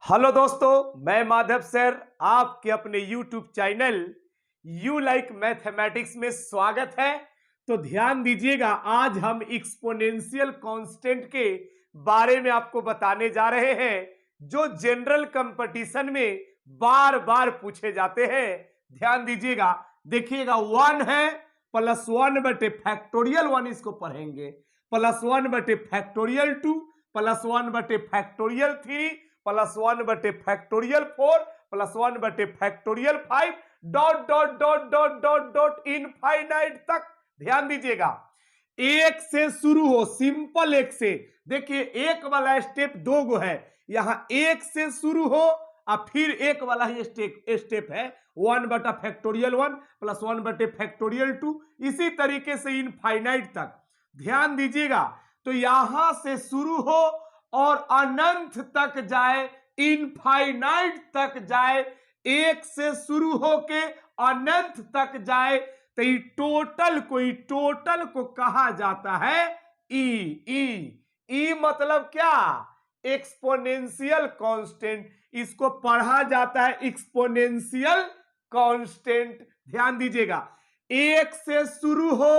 Hello दोस्तों, मैं Madhav sir आपके अपने YouTube channel you like mathematics में स्वागत है। तो ध्यान दीजिएगा, आज हम एक्सपोनेंशियल कांस्टेंट के बारे में आपको बताने जा रहे हैं जो जनरल कंपटीशन में बार बार पूछे जाते हैं। ध्यान दीजिएगा, देखिएगा 1 है प्लस 1 बटे फैक्टोरियल 1, इसको पढ़ेंगे प्लस 1 बटे फैक्टोरियल 2 प्लस 1 बटे फैक्टोरियल 3 प्लस 1 बटे फैक्टोरियल 4 प्लस 1 बटे factorial 5 dot dot dot dot dot dot infinite तक। ध्यान दीजिएगा, एक से शुरू हो, सिंपल एक से। देखिए एक वाला स्टेप दो गो है, यहां एक से शुरू हो और फिर एक वाला ही स्टेप है 1 बटा फैक्टोरियल 1 प्लस 1 बटे फैक्टोरियल 2, इसी तरीके से इनफाइनाइट तक। ध्यान दीजिएगा, तो यहां से शुरू हो और अनंत तक जाए, इनफाइनाइट तक जाए, एक से शुरू होके अनंत तक जाए, तो टोटल को कहा जाता है ई मतलब क्या? Exponential constant. इसको पढ़ा जाता है एक्सपोनेंशियल कांस्टेंट। ध्यान दीजिएगा, एक से शुरू हो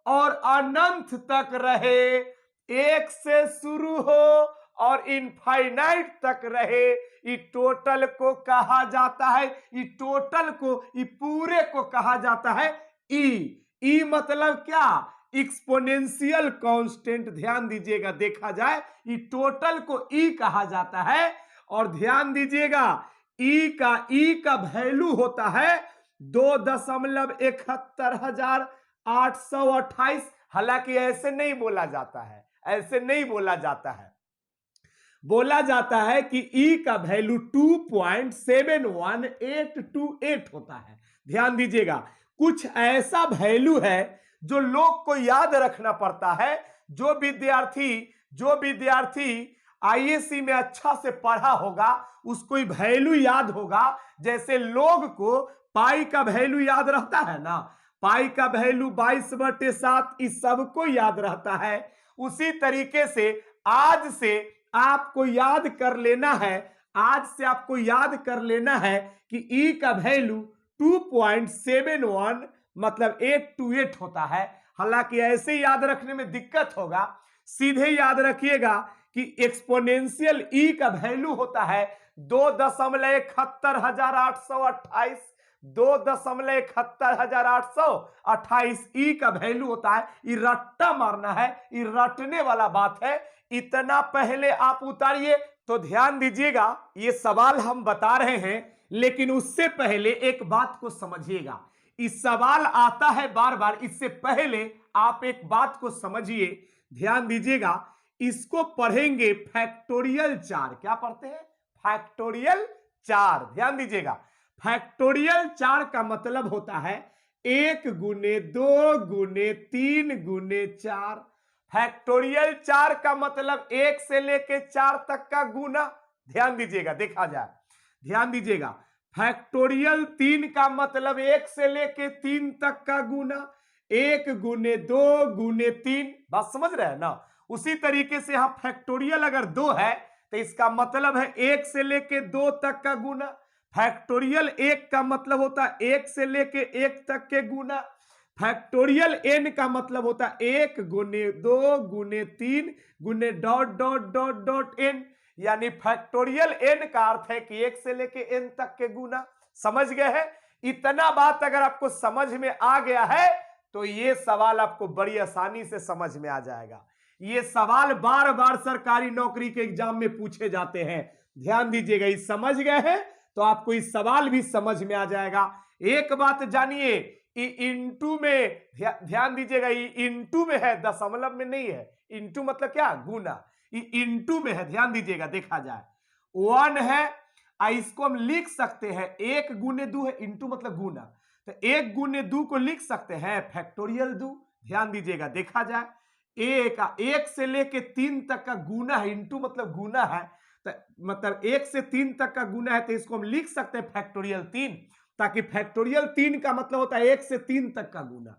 और अनंत तक रहे, एक से शुरू हो और इनफाइनाइट तक रहे, इस टोटल को कहा जाता है, इस टोटल को, इस पूरे को कहा जाता है ई मतलब क्या? Exponential constant. ध्यान दीजिएगा, देखा जाए इस टोटल को ई कहा जाता है। और ध्यान दीजिएगा, ई का वैल्यू होता है 2,71,828। हालांकि ऐसे नहीं बोला जाता है, ऐसे नहीं बोला जाता है, बोला जाता है कि ई का वैल्यू 2.71828 होता है। ध्यान दीजिएगा, कुछ ऐसा वैल्यू है जो लोग को याद रखना पड़ता है। जो विद्यार्थी आईएससी में अच्छा से पढ़ा होगा उसको वैल्यू याद होगा। जैसे लोग को पाई का वैल्यू याद रहता है ना, पाई का वैल्यू 22/7, इस सबको याद रहता है। उसी तरीके से आज से आपको याद कर लेना है, आज से आपको याद कर लेना है कि ई का वैल्यू 2.71 मतलब 828 होता है। हालांकि ऐसे याद रखने में दिक्कत होगा, सीधे याद रखिएगा कि एक्सपोनेंशियल ई का वैल्यू होता है 2,71,828, 2,71,828 ई का वैल्यू होता है। ये रट्टा मारना है, ये रटने वाला बात है, इतना पहले आप उतारिए। तो ध्यान दीजिएगा, ये सवाल हम बता रहे हैं, लेकिन उससे पहले एक बात को समझिएगा। इस सवाल आता है बार बार, इससे पहले आप एक बात को समझिए। ध्यान दीजिएगा, इसको पढ़ेंगे फैक्टोरियल 4। क्या पढ़ते हैं? फैक्टोरियल 4। ध्यान दीजिएगा, फैक्टोरियल 4 का मतलब होता है 1 गुने 2 गुने 3 गुने 4। फैक्टोरियल 4 का मतलब 1 से लेके 4 तक का गुना। ध्यान दीजिएगा, देखा जाए, ध्यान दीजिएगा, फैक्टोरियल 3 का मतलब 1 से लेके 3 तक का गुना, 1 गुने 2 गुने 3। बात समझ रहे हैं ना? उसी तरीके से यहां फैक्टोरियल अगर 2 है तो इसका मतलब है 1 से लेके 2 तक का गुना। फैक्टोरियल 1 का मतलब होता है 1 से लेके 1 तक के गुना। फैक्टोरियल n का मतलब होता है 1 गुने 2 गुने 3 गुने dot dot dot dot n। यानी फैक्टोरियल n का अर्थ है कि 1 से लेके n तक के गुना। समझ गए हैं? इतना बात अगर आपको समझ में आ गया है तो ये सवाल आपको बड़ी आसानी से समझ में आ जाएगा। ये सवाल बार बार सरकारी नौकरी के एग्जाम में पूछे जाते हैं। ध्यान दीजिएगा, ये समझ गए हैं तो आपको इस सवाल भी समझ में आ जाएगा। एक बात जानिए, इंटू में ध्यान दीजिएगा, ये इंटू में है, दशमलव में नहीं है। इंटू मतलब क्या? गुना। ये इंटू में है, ध्यान दीजिएगा, देखा जाए 1 है, इसको हम लिख सकते हैं 1 गुने 2 है, इंटू मतलब गुना, तो 1 गुने 2 को लिख सकते हैं फैक्टोरियल 2। ध्यान दीजिएगा, देखा जाए 1 से लेके 3 तक का गुना है, इंटू मतलब गुना है, तो मतलब 1 से 3 तक का गुना है, तो इसको हम लिख सकते हैं फैक्टोरियल 3। ताकि फैक्टोरियल 3 का मतलब होता है 1 से 3 तक का गुना,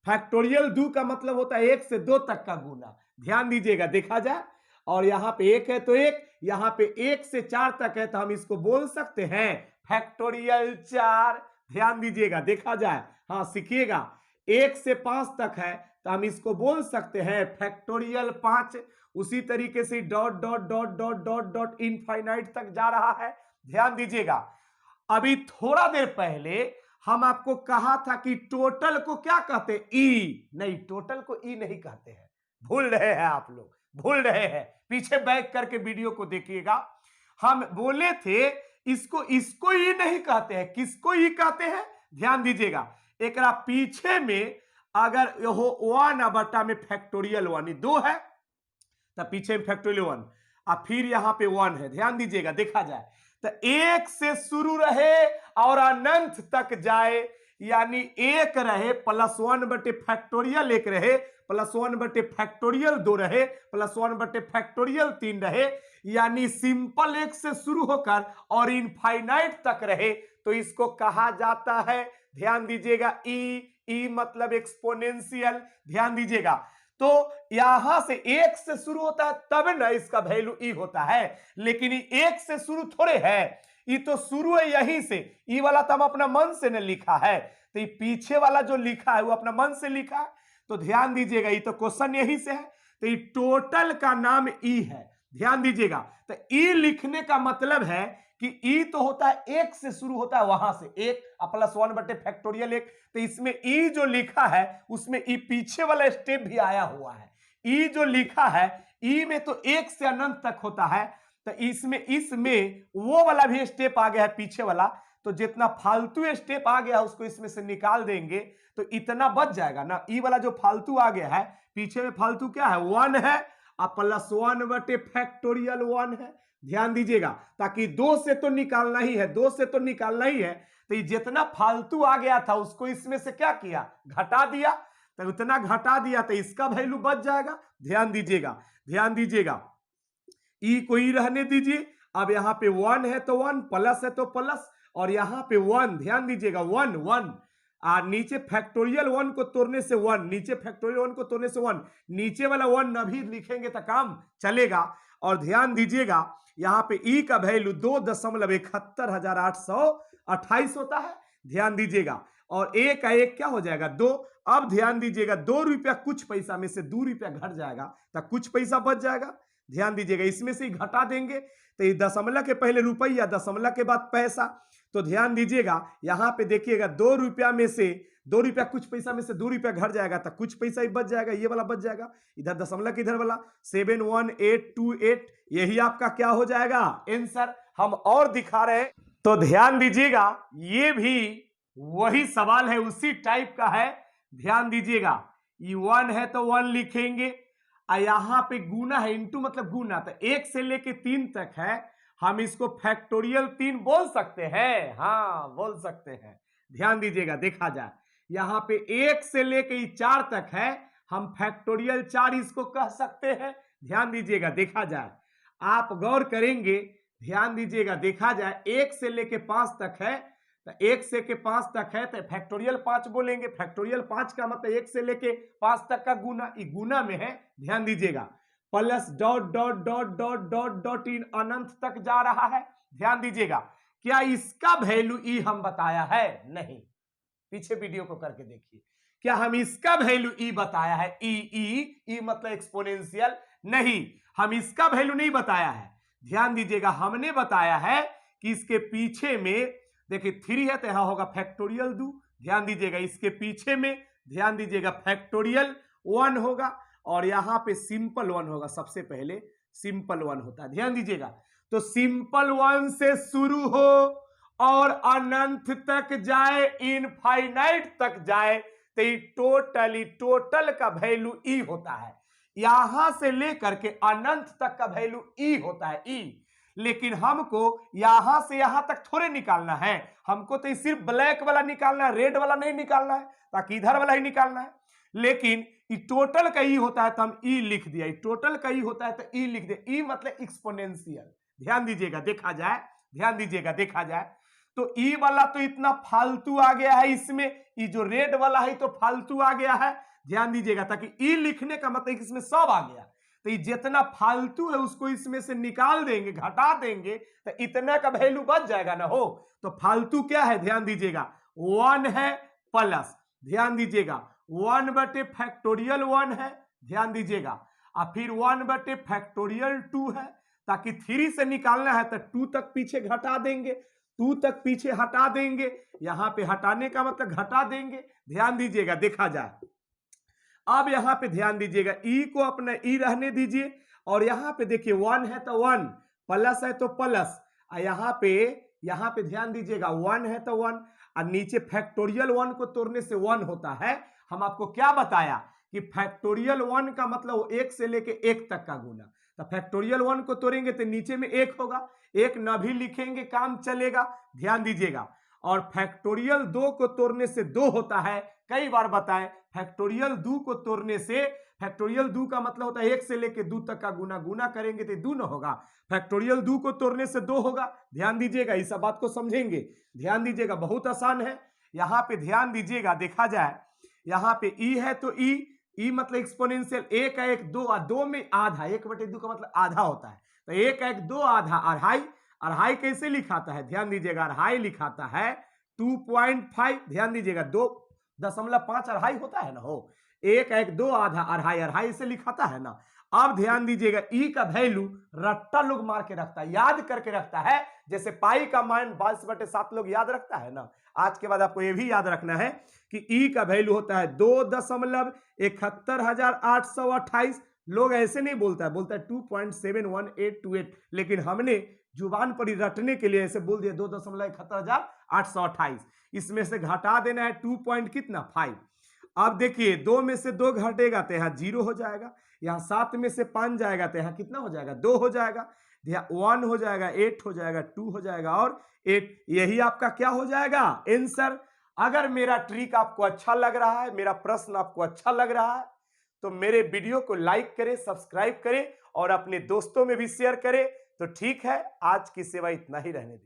फैक्टोरियल 2 का मतलब होता है 1 से 2 तक का गुना। ध्यान दीजिएगा, देखा जाए और यहाँ पे 1 है तो 1, यहाँ पे 1 से 4 तक है तो हम इसको बोल सकते हैं फैक्टोरियल 4। ध्यान दीजिएगा, देखा जाए, हाँ सीखिएगा। 1 से 5 तक है तो हम इसको बोल सकते हैं फैक्टोरियल 5। उसी तरीके से dot dot dot dot dot dot infinite तक जा रहा है। ध्यान दीजिएगा, अभी थोड़ा देर पहले हम आपको कहा था कि टोटल को क्या कहते हैं, ई। नहीं, टोटल को ई नहीं कहते हैं, भूल रहे हैं आप लोग, भूल रहे हैं। पीछे बैक करके वीडियो को देखिएगा, हम बोले थे इसको ई नहीं कहते हैं। किसको ई कहते हैं? ध्यान दीजिएगा, एक पीछे में अगर यो 1 बटा में फैक्टोरियल 1 2 है तो पीछे में फैक्टोरियल 1 और फिर यहां पे 1 है। ध्यान दीजिएगा, देखा जाए तो 1 से शुरू रहे और अनंत तक जाए, यानी 1 रहे प्लस 1 बटे फैक्टोरियल 1 रहे प्लस 1 बटे फैक्टोरियल 2 रहे प्लस 1 बटे फैक्टोरियल 3 रहे, यानी सिंपल 1 से शुरू होकर और इनफाइनाइट तक रहे तो इसको कहा जाता है, ध्यान दीजिएगा, ई मतलब एक्सपोनेंशियल। ध्यान दीजिएगा, तो यहां से 1 से शुरू होता है तब ना इसका वैल्यू ई होता है, लेकिन ये 1 से शुरू थोड़े है, ये तो शुरू है यहीं से। ई वाला तो हम अपना मन से ने लिखा है, तो ये पीछे वाला जो लिखा है वो अपना मन से लिखा है। तो ध्यान दीजिएगा, ये तो क्वेश्चन यहीं से है, तो ये टोटल का नाम ई है। ध्यान दीजिएगा, तो ई लिखने का मतलब है कि ई तो होता है 1 से शुरू होता है, वहां से 1 प्लस 1 बटे फैक्टोरियल 1, तो इसमें ई जो लिखा है उसमें ई पीछे वाला स्टेप भी आया हुआ है। ई जो लिखा है ई में तो 1 से अनंत तक होता है, तो इसमें वो वाला भी स्टेप आ गया है पीछे वाला, तो जितना फालतू स्टेप आ गया उसको इसमें से निकाल देंगे तो इतना बच जाएगा ना। ई वाला जो फालतू आ गया है, पीछे में फालतू क्या है, 1 है और प्लस 1 बटे फैक्टोरियल 1 है। ध्यान दीजिएगा, ताकि 2 से तो निकालना ही है, 2 से तो निकालना ही है, तो ये जितना फालतू आ गया था उसको इसमें से क्या किया, घटा दिया, तो उतना घटा दिया तो इसका वैल्यू बच जाएगा। ध्यान दीजिएगा, ध्यान दीजिएगा, ई को ई रहने दीजिए। अब यहाँ पे 1 है तो 1, प्लस है तो प्लस, और यहाँ पे 1, ध्यान दीजिएगा 1 1 नीचे फैक्टोरियल 1 को तोड़ने से 1, नीचे फैक्टोरियल 1 को तोड़ने से 1, नीचे वाला 1 न भी लिखेंगे तो काम चलेगा। और ध्यान दीजिएगा, यहाँ पे ई का वैल्यू 2,71,828 होता है। ध्यान दीजिएगा, और ए का 1 क्या हो जाएगा, 2। अब ध्यान दीजिएगा, 2 रुपया कुछ पैसा में से 2 रुपया घट जाएगा तो कुछ पैसा बच जाएगा। ध्यान दीजिएगा, इसमें से ही घटा देंगे तो ये दशमलव के पहले रुपया, दशमलव के बाद पैसा। तो ध्यान दीजिएगा, यहाँ पे देखिएगा 2 रुपया में से 2 रुपया कुछ पैसा में से 2 रुपया घट जाएगा तो कुछ पैसा ही बच जाएगा, ये वाला बच जाएगा। इधर दशमलव के इधर वाला 71828, यही आपका क्या हो जाएगा, आंसर। हम और दिखा रहे हैं, तो ध्यान दीजिएगा, ये भी वही सवाल है, उसी टाइप का है। ध्यान दीजिएगा, ये 1 है तो 1 लिखेंगे, और यहाँ पे गुना है, इंटू मतलब गुना, तो 1 से लेके 3 तक है, हम इसको फैक्टोरियल 3 बोल सकते हैं, हाँ बोल सकते हैं। ध्यान दीजिएगा, देखा जाए, यहाँ पे 1 से लेके 4 तक है, हम फैक्टोरियल 4 इसको कह सकते हैं। ध्यान दीजिएगा, देखा जाए, आप गौर करेंगे, ध्यान दीजिएगा, देखा जाए 1 से लेके 5 तक है, तो 1 से के 5 तक है तो फैक्टोरियल 5 बोलेंगे। फैक्टोरियल 5 का मतलब 1 से लेके 5 तक का गुना, ये गुना में है। ध्यान दीजिएगा, plus dot dot dot dot dot dot इन अनंत तक जा रहा है। ध्यान दीजिएगा, क्या इसका वैल्यू ई हम बताया है? नहीं, पीछे वीडियो को करके देखिए, क्या हम इसका वैल्यू ई बताया है? ई मतलब एक्सपोनेंशियल, नहीं, हम इसका वैल्यू नहीं बताया है। ध्यान दीजिएगा, हमने बताया है कि इसके पीछे में देखिए 3 है तो यहां होगा फैक्टोरियल 2। ध्यान दीजिएगा, इसके पीछे में ध्यान दीजिएगा फैक्टोरियल 1 होगा, और यहां पे सिंपल 1 होगा, सबसे पहले सिंपल 1 होता है। ध्यान दीजिएगा, तो सिंपल 1 से शुरू हो और अनंत तक जाए, इनफाइनाइट तक जाए, तो टोटल का वैल्यू ई होता है। यहां से लेकर के अनंत तक का वैल्यू ई होता है, ई। लेकिन हमको यहां से यहां तक थोड़े निकालना है, हमको तो सिर्फ ब्लैक वाला निकालना है, रेड वाला नहीं निकालना है, ताकि इधर वाला ही निकालना है। लेकिन ई टोटल का ई होता है तो हम ई लिख दिया, टोटल का ई होता है तो ई लिख दिया, ई मतलब एक्सपोनेंशियल। ध्यान दीजिएगा, देखा जाए, ध्यान दीजिएगा, देखा जाए, तो ई वाला तो इतना फालतू आ गया है इसमें, ई जो रेड वाला है तो फालतू आ गया है। ध्यान दीजिएगा, ताकि ई लिखने का मतलब इसमें सब आ गया, तो ये जितना फालतू है उसको इसमें से निकाल देंगे, घटा देंगे, तो इतना का वैल्यू बच जाएगा ना हो। तो फालतू क्या है, ध्यान दीजिएगा, 1 है प्लस, ध्यान दीजिएगा 1 बटे फैक्टोरियल 1 है, ध्यान दीजिएगा, और फिर 1 बटे फैक्टोरियल 2 है, ताकि 3 से निकालना है तो 2 तक पीछे घटा देंगे, 2 तक पीछे हटा देंगे, यहां पे हटाने का मतलब घटा देंगे। ध्यान दीजिएगा, देखा जाए अब यहां पे ध्यान दीजिएगा, ई को अपना ई रहने दीजिए, और यहां पे देखिए 1 है तो 1, प्लस है तो प्लस, और यहां पे ध्यान दीजिएगा 1 है तो 1, और नीचे फैक्टोरियल 1 को तोड़ने से 1 होता है। हम आपको क्या बताया कि फैक्टोरियल 1 का मतलब 1 से लेके 1 तक का गुना, तो फैक्टोरियल 1 को तोड़ेंगे तो नीचे में 1 होगा, 1 न भी लिखेंगे काम चलेगा, ध्यान दीजिएगा। और फैक्टोरियल 2 को तोड़ने से 2 होता है, कई बार बताएं, फैक्टोरियल 2 को तोड़ने से, फैक्टोरियल 2 का मतलब होता है 1 से लेके 2 तक का गुना, गुना करेंगे तो 2 न होगा, फैक्टोरियल 2 को तोड़ने से 2 होगा। ध्यान दीजिएगा, इस बात को समझेंगे, ध्यान दीजिएगा, बहुत आसान है। यहां पे ध्यान दीजिएगा, देखा जाए यहां पे ई है तो ई मतलब एक्सपोनेंशियल, 1 का 1 2, और 2 में आधा, 1 बटे 2 का मतलब आधा होता है, तो 1 का 1 2 आधा, अढ़ाई, अढ़ाई कैसे लिखाता है, ध्यान दीजिएगा, अढ़ाई लिखाता है 2.5, ध्यान दीजिएगा 2.5 अढ़ाई होता है ना हो, 1 1 2 आधा, अढ़ाई, अढ़ाई से लिखाता है ना। अब ध्यान दीजिएगा, ई का वैल्यू रट्टा लोग मार के रखता है, याद करके रखता है, जैसे पाई का मान 22/7 लोग याद रखता है ना। आज के बाद आपको यह भी याद रखना है कि ई का वैल्यू होता है 2.71828। लोग ऐसे नहीं बोलता है, बोलता है 2.71828, लेकिन हमने जुबान पर ही रटने के लिए ऐसे बोल दिया 2.71828। इसमें से घटा देना है 2 पॉइंट कितना 5। अब देखिए 2 में से 2 घटेगा तो यहाँ 0 हो जाएगा, यहाँ 7 में से 5 जाएगा तो यहाँ कितना हो जाएगा 2 हो जाएगा, 1 हो जाएगा, 8 हो जाएगा, 2 हो जाएगा और 8, यही आपका क्या हो जाएगा आंसर। अगर मेरा ट्रिक आपको अच्छा लग रहा है, मेरा प्रश्न आपको अच्छा लग रहा है, तो मेरे वीडियो को लाइक करें, सब्सक्राइब करें और अपने दोस्तों में भी शेयर करें। तो ठीक है, आज की सेवा इतना ही रहने दें।